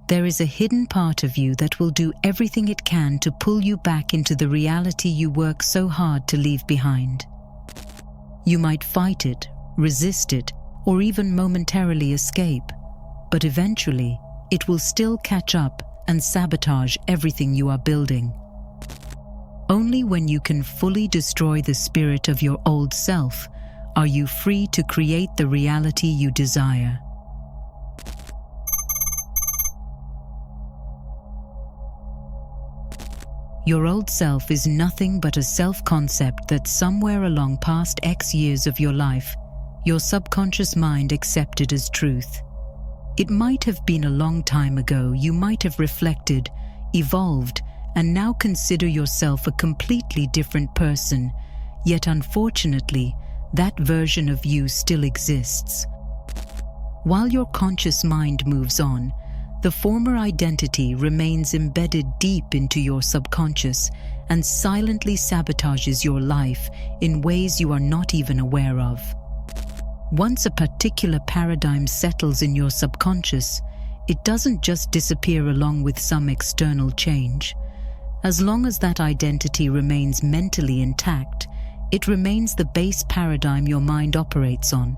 there is a hidden part of you that will do everything it can to pull you back into the reality you work so hard to leave behind. You might fight it, resist it, or even momentarily escape, but eventually it will still catch up and sabotage everything you are building. Only when you can fully destroy the spirit of your old self are you free to create the reality you desire. Your old self is nothing but a self-concept that somewhere along past X years of your life, your subconscious mind accepted as truth. It might have been a long time ago. You might have reflected, evolved, and now consider yourself a completely different person, yet unfortunately, that version of you still exists. While your conscious mind moves on, the former identity remains embedded deep into your subconscious and silently sabotages your life in ways you are not even aware of. Once a particular paradigm settles in your subconscious, it doesn't just disappear along with some external change. As long as that identity remains mentally intact, it remains the base paradigm your mind operates on.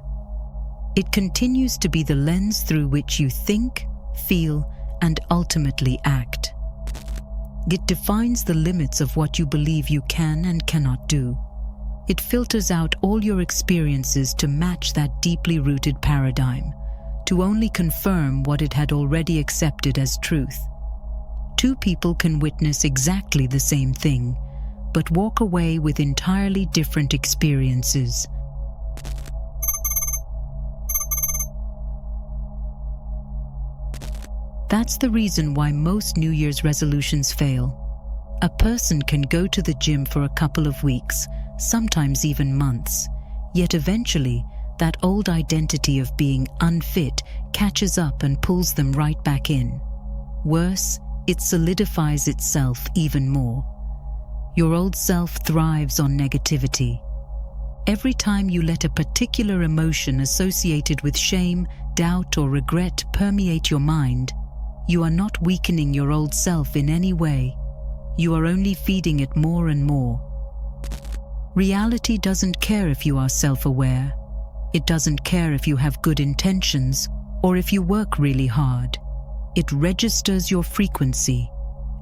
It continues to be the lens through which you think, feel, and ultimately act. It defines the limits of what you believe you can and cannot do. It filters out all your experiences to match that deeply rooted paradigm, to only confirm what it had already accepted as truth. Two people can witness exactly the same thing, but walk away with entirely different experiences. That's the reason why most New Year's resolutions fail. A person can go to the gym for a couple of weeks, sometimes even months, yet eventually that old identity of being unfit catches up and pulls them right back in. Worse, it solidifies itself even more. Your old self thrives on negativity. Every time you let a particular emotion associated with shame, doubt, or regret permeate your mind, you are not weakening your old self in any way. You are only feeding it more and more. Reality doesn't care if you are self-aware. It doesn't care if you have good intentions or if you work really hard. It registers your frequency,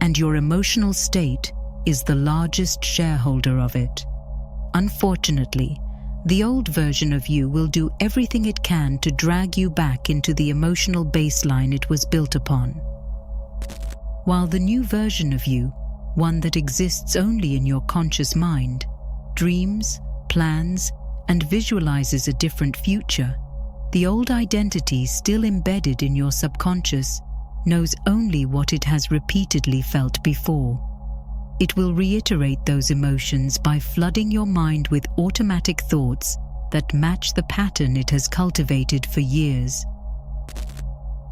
and your emotional state is the largest shareholder of it. Unfortunately, the old version of you will do everything it can to drag you back into the emotional baseline it was built upon. While the new version of you, one that exists only in your conscious mind, dreams, plans, and visualizes a different future, the old identity still embedded in your subconscious knows only what it has repeatedly felt before. It will reiterate those emotions by flooding your mind with automatic thoughts that match the pattern it has cultivated for years.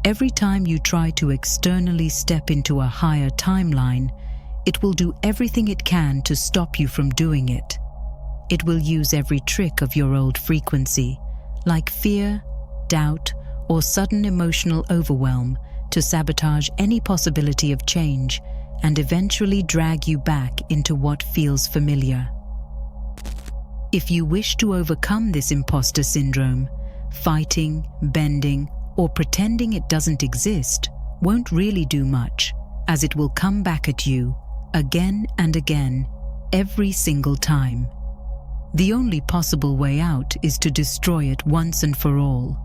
Every time you try to externally step into a higher timeline, it will do everything it can to stop you from doing it. It will use every trick of your old frequency, like fear, doubt, or sudden emotional overwhelm, to sabotage any possibility of change and eventually drag you back into what feels familiar. If you wish to overcome this imposter syndrome, fighting, bending, or pretending it doesn't exist won't really do much, as it will come back at you again and again, every single time. The only possible way out is to destroy it once and for all.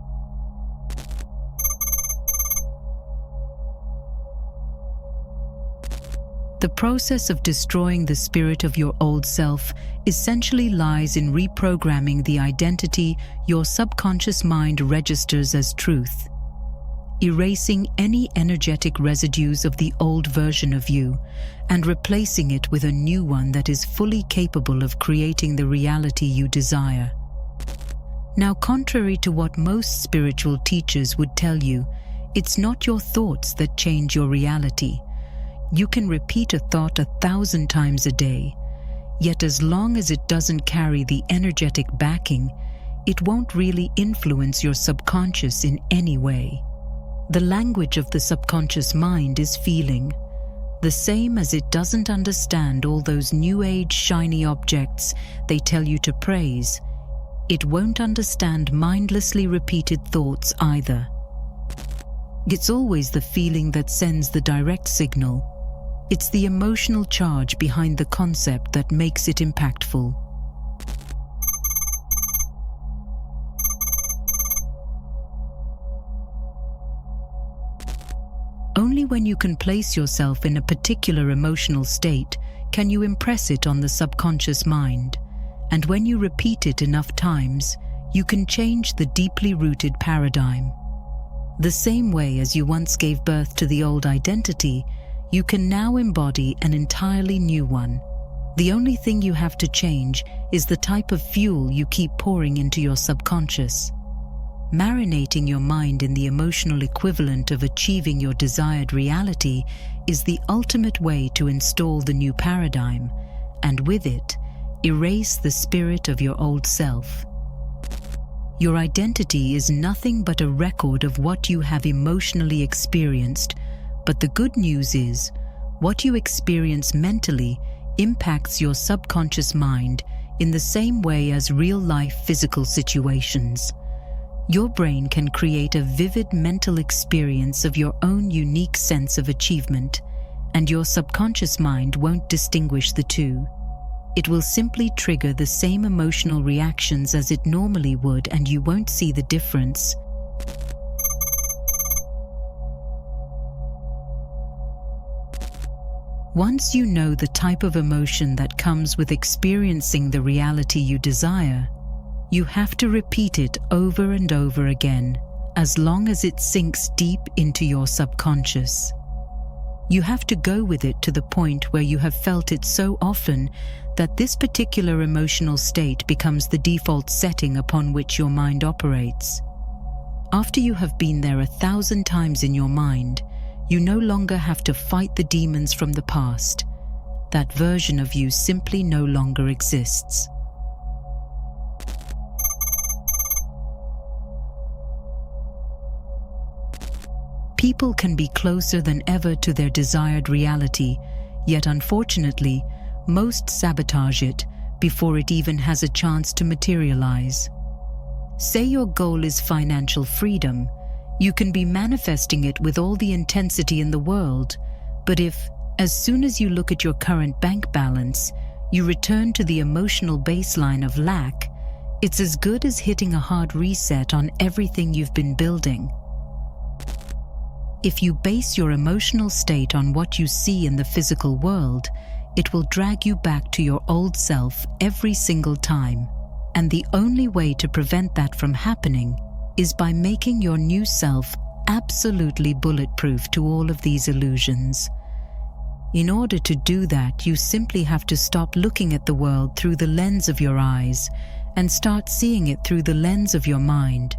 The process of destroying the spirit of your old self essentially lies in reprogramming the identity your subconscious mind registers as truth, erasing any energetic residues of the old version of you and replacing it with a new one that is fully capable of creating the reality you desire. Now, contrary to what most spiritual teachers would tell you, it's not your thoughts that change your reality. You can repeat a thought 1,000 times a day, yet as long as it doesn't carry the energetic backing, it won't really influence your subconscious in any way. The language of the subconscious mind is feeling. The same as it doesn't understand all those new age shiny objects they tell you to praise, it won't understand mindlessly repeated thoughts either. It's always the feeling that sends the direct signal. It's the emotional charge behind the concept that makes it impactful. Only when you can place yourself in a particular emotional state can you impress it on the subconscious mind, and when you repeat it enough times, you can change the deeply rooted paradigm. The same way as you once gave birth to the old identity, you can now embody an entirely new one. The only thing you have to change is the type of fuel you keep pouring into your subconscious. Marinating your mind in the emotional equivalent of achieving your desired reality is the ultimate way to install the new paradigm, and with it, erase the spirit of your old self. Your identity is nothing but a record of what you have emotionally experienced, but the good news is, what you experience mentally impacts your subconscious mind in the same way as real-life physical situations. Your brain can create a vivid mental experience of your own unique sense of achievement, and your subconscious mind won't distinguish the two. It will simply trigger the same emotional reactions as it normally would, and you won't see the difference. Once you know the type of emotion that comes with experiencing the reality you desire, you have to repeat it over and over again, as long as it sinks deep into your subconscious. You have to go with it to the point where you have felt it so often that this particular emotional state becomes the default setting upon which your mind operates. After you have been there 1,000 times in your mind, you no longer have to fight the demons from the past. That version of you simply no longer exists. People can be closer than ever to their desired reality, yet unfortunately, most sabotage it before it even has a chance to materialize. Say your goal is financial freedom. You can be manifesting it with all the intensity in the world, but if, as soon as you look at your current bank balance, you return to the emotional baseline of lack, it's as good as hitting a hard reset on everything you've been building. If you base your emotional state on what you see in the physical world, it will drag you back to your old self every single time. And the only way to prevent that from happening is by making your new self absolutely bulletproof to all of these illusions. In order to do that, you simply have to stop looking at the world through the lens of your eyes and start seeing it through the lens of your mind.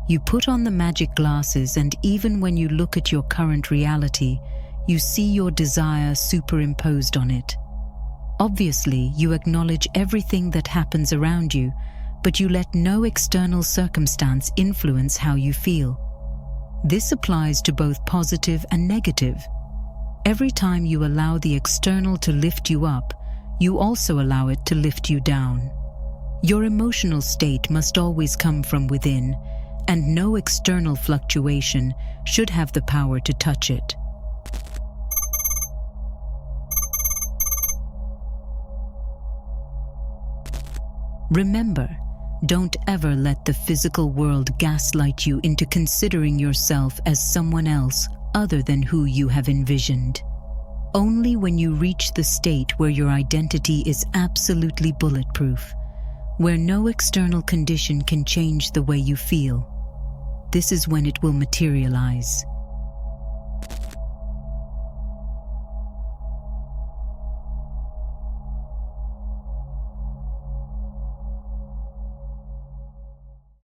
You put on the magic glasses, and even when you look at your current reality, you see your desire superimposed on it. Obviously, you acknowledge everything that happens around you, but you let no external circumstance influence how you feel. This applies to both positive and negative. Every time you allow the external to lift you up, you also allow it to lift you down. Your emotional state must always come from within, and no external fluctuation should have the power to touch it. Remember, don't ever let the physical world gaslight you into considering yourself as someone else other than who you have envisioned. Only when you reach the state where your identity is absolutely bulletproof, where no external condition can change the way you feel, this is when it will materialize.